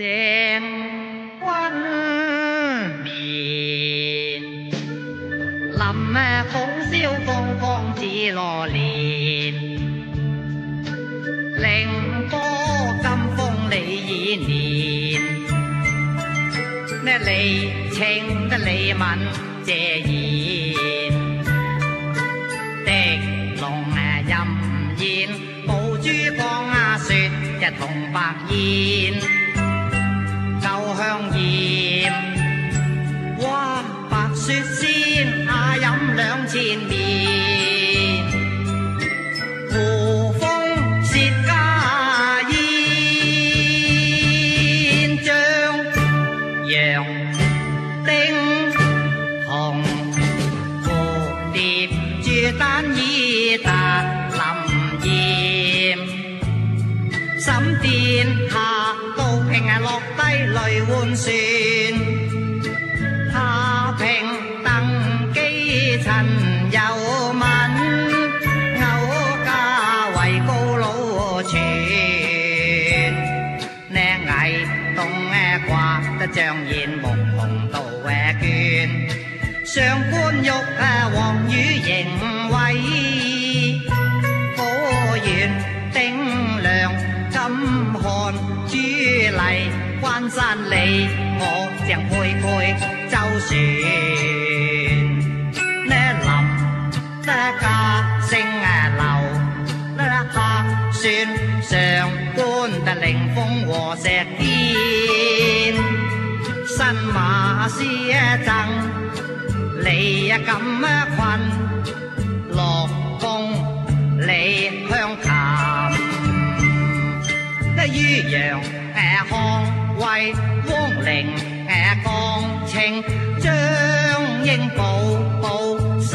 正君面，臨風蕭風光紫羅蓮，凌波金風李已年，呢李清得李敏謝賢，滴龍任燕，寶珠江雪一同白燕，舊香艷，哇白雪仙飲2000面，胡風薛家燕，張楊丁紅蝴蝶朱丹依達林艷，沈殿下道平落低淚換船，太平登基陳有敏，歐家為高佬傳，呢魏東掛得張燕木紅道卷，上官玉黃羽迎衛，果園丁亮金漢朱麗關山里，我正配舟船，呢林得家聲流，呢客船上官得凌風和石堅，新馬師贈李錦坤，樂宮李香琴，呢於洋康威汪陵江清，張英寶寶深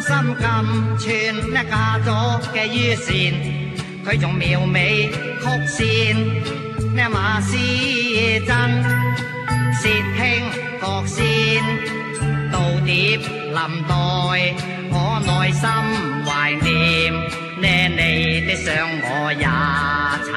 深金串，呢嫁咗嘅於善，佢仲妙美曲線，呢馬師曾薛興國仙，道碟臨代我內心懷念，呢你的相我也曾